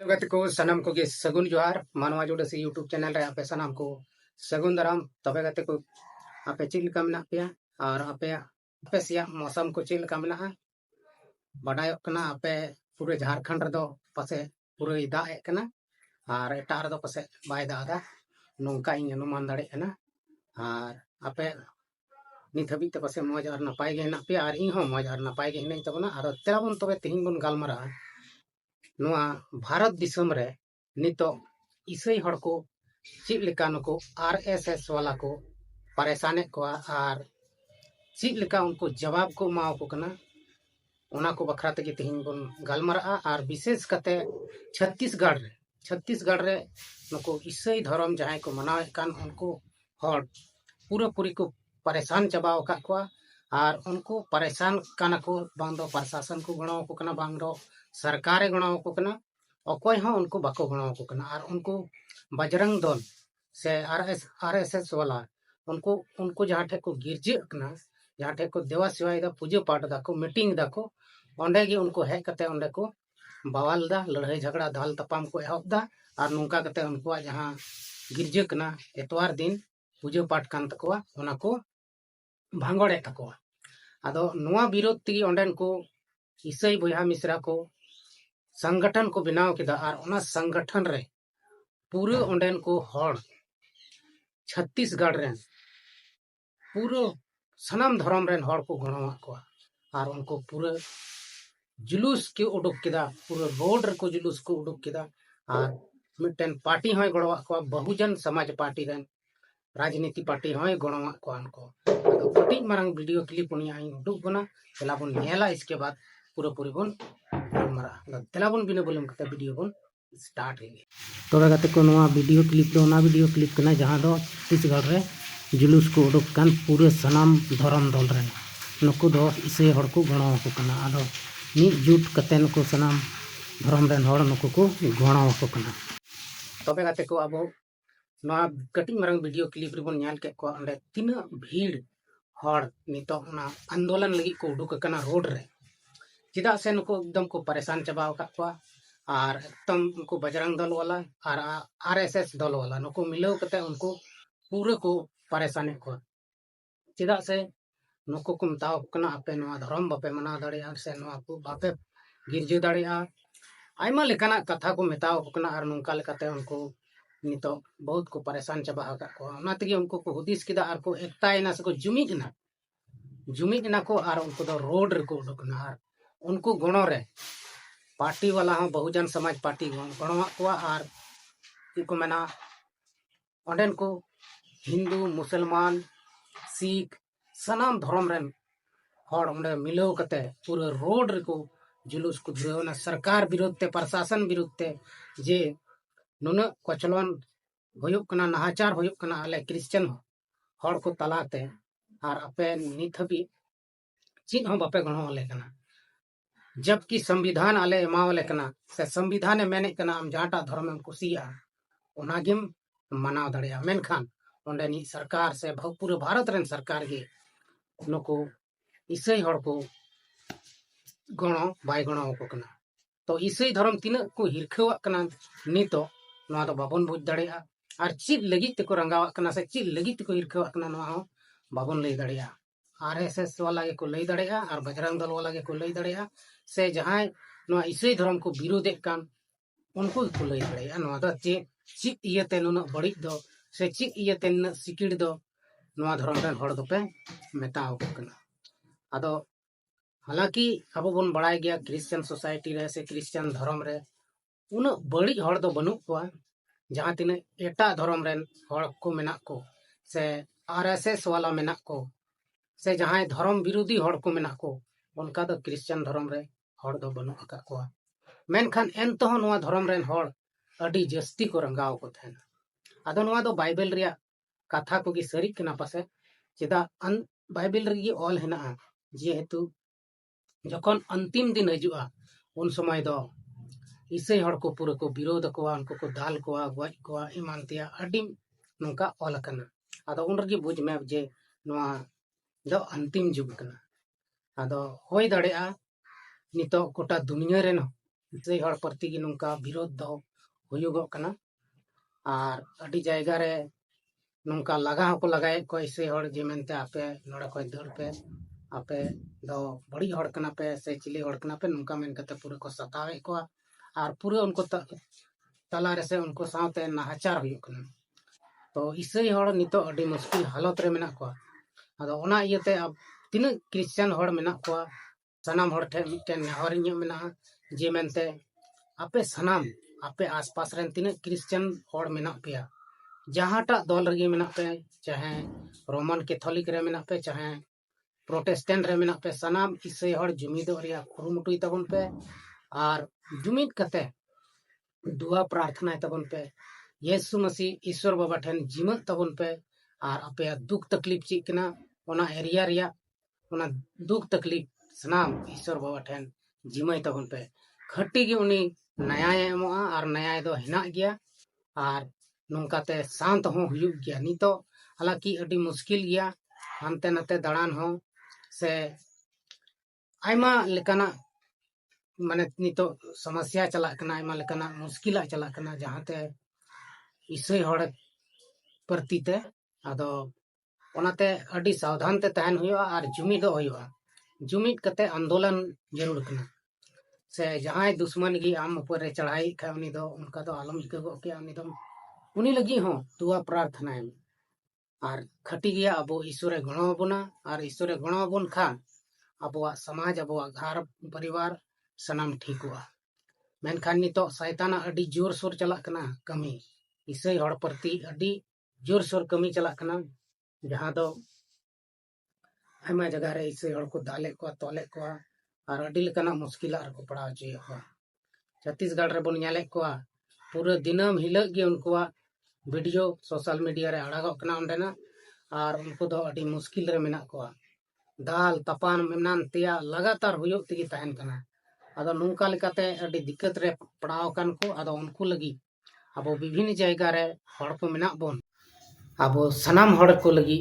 गति को सनम को सगुन जोहार मानवा जोड़े से यूट्यूब चैनल रे आपे सनम को सगुन दाराम तबे गति को आपे चिलका मेना पे और आपे सिया मौसम को चिलका मेना बाडाय कना आपे पूरे झारखंड रे दो पासे पूरे दाग ए कना और एटा रे दो पासे बाय दागा नोंका इन अनुमान दाड़े कना और आपे नित हबी ते पासे मौज और नपाय गे हेना पे और इन हो मौज और नपाय गे हेना तबना और तेराबन तबे तिहिन बन गालमारा नोआ भारत दिसम रे नितो इसाई हड़ को चीज लेका नको आरएसएस वाला को परेशाने को और चीज लेका उनको जवाब को माओ को कना ओना को बखरा तगे तिहिन बन गालमारा और विशेष कते छत्तीसगढ़ रे नको इसाई धर्म जहां को मनावे कान उनको हड़ पूरा पूरी को परेशान चबाव का को और उनको परेशान काना को बांग दो प्रशासन को गणाव को कना बांग दो सरकारे गणाव को कना अकोय हो उनको बाको गणाव को कना और उनको बजरंग दल से आरएसएस वाला उनको उनको जहाँ ठे को गिरजे कना जहाँ ठे को देवा सेवा दा पूजा पाठ दा को मीटिंग दा को ओंडे गे उनको हे कते ओंडे को बवाल दा लड़ाई झगड़ा दाल तपाम को एहब दा और नुका कते उनको जहाँ गिरजे कना एतवार दिन पूजा पाठ कान तकवा ओना को भांगड़े तकवा आदो नुआ विरोध तगी ओंडेन को ईसाई बोया मिश्रा को संगठन को बनाव किदा और ओना संगठन रे पूरे ओंडेन को हड़ छत्तीसगढ़ रेन पूरे सनाम धर्म रेन हड़ को गणवा को और उनको पूरे जुलूस के उडुक किदा पूरे रोड को जुलूस को उडुक किदा और मिटन पार्टी होय गणवा को बहुजन समाज पार्टी रेन राजनीति पार्टी होय गणवा को उनको कटी मारंग वीडियो क्लिप उनिया उडुक बना तेला बन नेला इसके बाद पूरा पूरी बन मरा तेला बन बिना बोलम कते वीडियो बन स्टार्ट है तो गते को नवा वीडियो क्लिप दो ना वीडियो क्लिप कना जहां दो छत्तीसगढ़ रे जुलूस को उडुक कान पूरे सनाम धर्म दल रे नुकु दो इसे हड़ को गणवा को कना आदो नि जुट कते नुकु सनाम धर्म रेन हड़ नुकु को गणवा को कना तबे गते को अब नवा कटिंग मरंग वीडियो क्लिप रे बन न्याल के को अंडे तिना भीड़ हड़ नितो ना आंदोलन लगी को उडुक कना रोड रे चिदा से नुको एकदम को परेशान चबाव का को और एकदम उनको बजरंग दल वाला और आरएसएस दल वाला नुको मिलाव कते उनको पूरे को परेशानी को चिदा से नुको को मताव कना आपे नवा धर्म बापे मना दाड़िया से नवा को बापे गिरजे दाड़िया आयमा लेकाना कथा को मताव कना और नुका लेकाते उनको नितो बहुत को परेशान चबा का को ना तगे उनको को हुदिस किदा और को एकता इना से को जुमिक ना को और उनको दो रोड रे को उडुकना और उनको गणो रे पार्टी वाला हो बहुजन समाज पार्टी गणवा को और को मना ओंडेन को हिंदू मुसलमान सिख सनाम धर्म रेन हड़ ओंडे मिलाव कते पूरे रोड रे को जुलूस को धुरेवना सरकार विरोध ते प्रशासन विरोध ते जे नुना कचलन होयुक कना नाहाचार होयुक कना आले क्रिश्चियन हड़ को तलाते और आपे नित हबी चीज हो बापे गणो ले कना जबकि संविधान आले एमावले कना से संविधान मेने कना हम जाटा धर्म में कुसिया ओनागिम मनाव दड़िया मेनखान ओंडेनी सरकार से पूरे भारत रेन सरकार गे नुको ईसाई हड़ को गणो बाय गणो को कना तो ईसाई धर्म तीना को हिरखवा कना नितो नवा तो बाबन बुझ दड़िया और चीज लगी तको रंगावा कना से चीज लगी तको हिरखवा कना नवा हो बाबन लई दड़िया आरएसएस वाला के को लई दड़िया और बजरंग दल वाला के को लई दड़िया से जहां नवा ईसाई धर्म को विरोध कान उनको को लई दड़िया नवा द चिक इयते नुना बड़ी दो से चिक इयते न सिकिड़ दो नवा धर्म रेन हड़ दो पे मेताव कना आदो हालांकि अब बन बड़ाय गया क्रिश्चियन सोसाइटी रे से क्रिश्चियन धर्म रे उन बड़ी हड़ दो बनु को जहां तीन एटा धर्म रेन हड़ को मेना को से आरएसएस वाला मेना को से जहां धर्म विरोधी हड़ को मेना को उनका दो क्रिश्चियन धर्म रे हड़ दो बनु का को मेनखान एनतो नवा धर्म रेन हड़ अडी जस्ती को रंगाव को थेना आदो नवा दो बाइबल रिया कथा को गी सरी कना पासे चिदा बाइबल रे ऑल हेना जेहेतु जखन अंतिम दिन हजुआ उन समय दो ईसाई हड़ को पूरे को विरोध को उनको को दाल को गज को ईमान तिया अडी नोका ऑल कना आदो उन रगी बुझ में जे नवा दो अंतिम जुग कना आदो होय दड़ेआ नितो कोटा दुनिया रेन ᱤᱥᱟᱹᱭ ᱦᱚᱲ ᱯᱨᱚᱛᱤ ᱜᱮ ᱱᱚᱝᱠᱟ ᱵᱤᱨᱳध ᱫᱚ ᱦᱩᱭᱩᱜᱚᱜ ᱠᱟᱱᱟ ᱟᱨ ᱟᱹᱰᱤ ᱡᱟᱭᱜᱟ ᱨᱮ nungka laga hoko lagai ko ise hor je mente ape nora ko dor pe ape do badi hor kana pe se chili hor kana pe nungka men kate pura ko satawe ko ar pura unko tala re se unko saute nahachar huyuk kana to ise hor nito adi muskil halot re menak ko ado ona iyete tina Christian hor menak ko sanam hor the miten hor nyu mena je mente ape sanam ape aspas ren tina Christian hor menak pe जहाँटा दल रगे मेना पे चाहे Roman Catholic रे मेना पे चाहे Protestant रे मेना पे सनाम ईसाई हर जुमिदो रिया खुरुमुटुई तबन पे और जुमिद कते दुआ प्रार्थना तबन पे यीशु मसीह ईश्वर बाबा ठन जिमत तबन पे और अपे दुख तकलीफ ची कना ओना एरिया रिया ओना दुख तकलीफ सनाम ईश्वर बाबा ठन जिमय तबन पे खट्टी गे उनी न्याय एमोआ और न्याय दो हिना गया और नौकाते शांत हो हुयुग गया नितो हालांकि अड़ी मुश्किल गया हानते नाते दाड़ान हो से आयमा लेकाना माने नितो समस्या चला कना आयमा लेकाना मुश्किला चला कना जहांते ईसाई हड़ प्रति ते आदो ओनाते अड़ी सावधान ते तहन हुआ और जुमिद हुआ जुमिद कते आंदोलन जरूर कना से जहां दुश्मन गी आम ऊपर रे चढ़ाई खा उनी दो उनका दो आलम इकगो के उनी दो उनी लगी हो दुआ प्रार्थना और खटी गया अब ईश्वरे गणोबना और ईश्वरे गणोबन खान अब समाज अब घर परिवार सनाम ठीक हुआ मेनखान नितो शैताना अड़ी जोर सोर चला कना कमी ईसाई हड़ प्रति अड़ी जोर सोर कमी चला कना जहां दो आयमा जगह रे ईसाई हड़ को दाले को तोले को और अड़ी लेकाना मुश्किल को पड़ा जे छत्तीसगढ़ रे बन नेले को पूरा दिनम हिलक गे उनको वीडियो सोशल मीडिया रे अड़ागो कना ओंडेना और उनको दो अड़ी मुश्किल रे मेना को दाल तपान मेनान तेया लगातार हुयुग तिगी तहन कना आदो नुंका लेकाते अड़ी दिक्कत रे पड़ाव कान को आदो उनको लगी अबो विभिन्न जायगा रे हड़ को मेना बोन अबो सनाम हड़ को लगी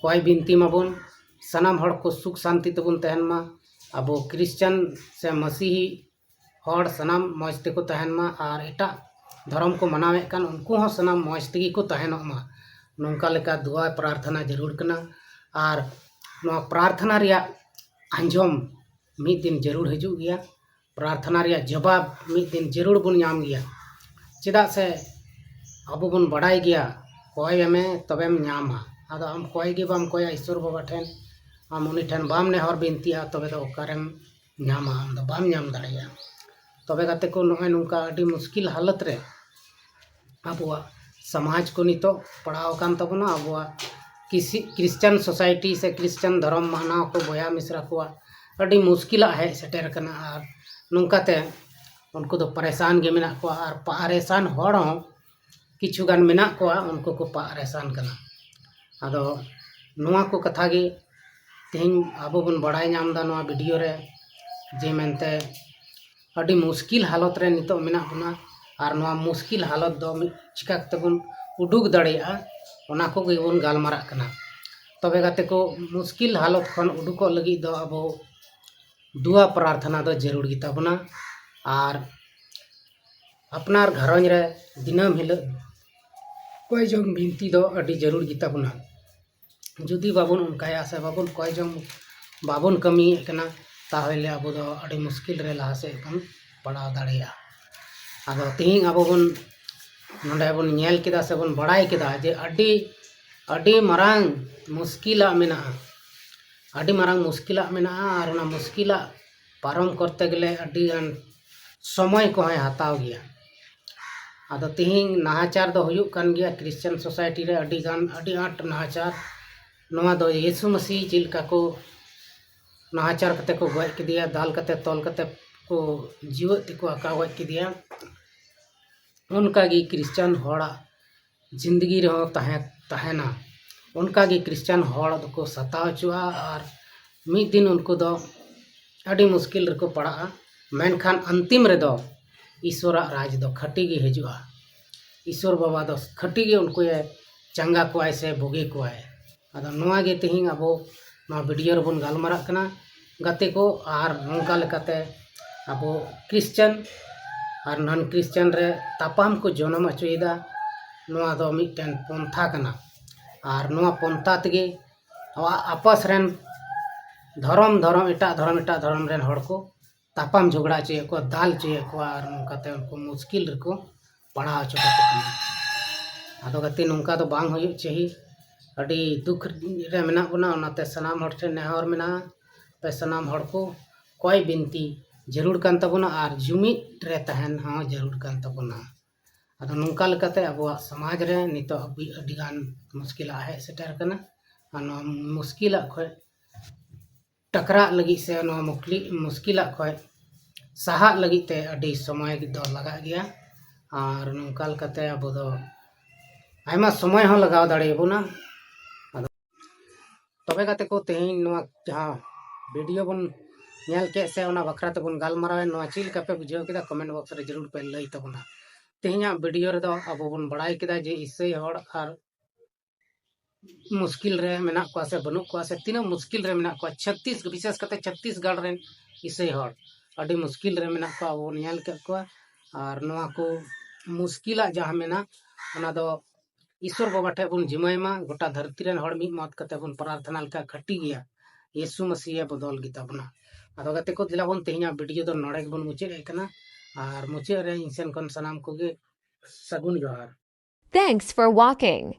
कोई बिनती माबोन सनाम हड़ को सुख शांति तबुन तहन मा अबो क्रिश्चियन से मसीही हड़ सनाम मौज तेको तहन मा और एटा धर्म को मनावे कान उनको हो सनाम मौज तेगी को तहनोग मा नौका लेका दुआ प्रार्थना जरूर कना और नोआ प्रार्थना रिया अंजम मिद दिन जरूर हजू गया प्रार्थना रिया जवाब मिद दिन जरूर बुन नाम गया चेदा से अब बुन बड़ाई गया कोय में तबेम नामा आदो आम कोय गे बाम कोया ईश्वर बाबा ठेन आम उनी ठेन बाम ने हर बिनतिया तबे दो ओकारेम नामा आम दो बाम नाम दाड़िया तबे गाते को नोय नौका अड़ी मुश्किल हालत रे अबुआ समाज को नितो पढ़ाव कान तबना अबुआ किसी क्रिश्चियन सोसाइटी से क्रिश्चियन धर्म मानाव को बोया मिश्रा को अड़ी मुश्किल है सेटेर कना और नौकाते उनको तो परेशान गे मेना को और परेशान हड़ हो किछु गान मेना को उनको को परेशान कना आदो नोआ को कथा गे तेहन आबो बन बड़ाई नाम दा नोआ वीडियो रे जे मेनते अड़ी मुश्किल हालत रे नितो मेना बना और नोआ मुश्किल हालत दो चिका तबन उडुक दाड़िया ओना को गेबन गालमारा कना तबे गाते को मुश्किल हालत खन उडुको लगी दो अबो दुआ प्रार्थना दो जरूर गिता बना और अपनार घरंज रे दिनम हिल कोई जम बिनती दो अड़ी जरूर गिता बना जुदी बाबन उनकाया से बाबन कोई जम बाबन कमी कना ताहले अबो दो अड़ी मुश्किल रे लहा से बन पड़ा दाड़िया आदो तेहिं अबो बन नोंडे बन नेल केदा से बन बड़ाई केदा जे अड़ी अड़ी मरांग मुश्किला मेना अड़ी मरांग मुश्किला मेना और ना मुश्किला पारम करते गले अड़ी गान समय को है हताव गया आदो तेहिं नाहाचार दो हुयुग कान गया क्रिश्चियन सोसाइटी रे अड़ी गान अड़ी आट नाहाचार नोआ दो यीशु मसीह चिलका को नाहाचार कते को गय किदिया दाल कते तोल कते को जीवत को आका गय किदिया उनका गी क्रिश्चियन हड़ा जिंदगी रे तहना उनका गी क्रिश्चियन हड़ को सताव चुआ और मिद दिन उनको दो अड़ी मुश्किल रको पड़ा मेनखान अंतिम रे दो ईश्वरा राज दो खटी गे हजुआ ईश्वर बाबा दो खटी गे उनको ये चंगा को से बोगे को आदो नोआ गे तेहिं अबो नोआ वीडियो रे बन गालमारा कना गाते को और नोंका लेकाते अबो क्रिश्चियन और नॉन क्रिश्चियन रे तापाम को जन्म अचुएदा नोआ दो मिटन पंथा कना और नोआ पंथा तगे आपस रेन धर्म एटा धर्म रेन हड़ को तापाम झगड़ा चे को दाल चे को और नोकाते उनको मुश्किल रको पढ़ा चो को कना आदो गति नोंका दो बांग होय चाहिए अड़ी दुख रे मेना बना ओनाते सनाम हड़ ठे नेहर मेना पे सनाम हड़ को कोई बिनती जरूर कान तबना और जुमिद रे तहन हाँ जरूर कान तबना अदो नोंका लेकाते अब समाज रे नितो अडिगान मुश्किल है सेटर कना और मुश्किल खय टकरा लगी से मुश्किल खय सहा लगी ते अडी समय दो लगा गया और नोंका लेकाते अब दो आयमा समय हो लगाव दाड़े बुना तबे गाते को तेहिन नोआ जहां वीडियो बन नेल के से ओना बखरा ते बन गालमाराव नोआ चिल का पे बुझाव केदा कमेंट बॉक्स रे जरूर पे लई तबना तेहिया वीडियो रे दो अब बन बड़ाई केदा जे इसई हड़ और मुश्किल रे मेना को से बनु को से तीना मुश्किल रे मेना को 36 विशेष करते छत्तीसगढ़ रे इसई हड़ अडी मुश्किल रे मेना को अब नेल के को और नोआ को मुश्किला जहां मेना ओना दो ईश्वर बाबा ठे बन जिमायमा गोटा धरती रेन हड़ मिद मत कते बन प्रार्थना लका खटी गया यीशु मसीह बदल गिता बना आदो गते को दिला बन तेहिया वीडियो दो नड़े बन मुचे एकना और मुचे रे इंसान कोन सनाम को गे सगुन जोहार। Thanks for walking.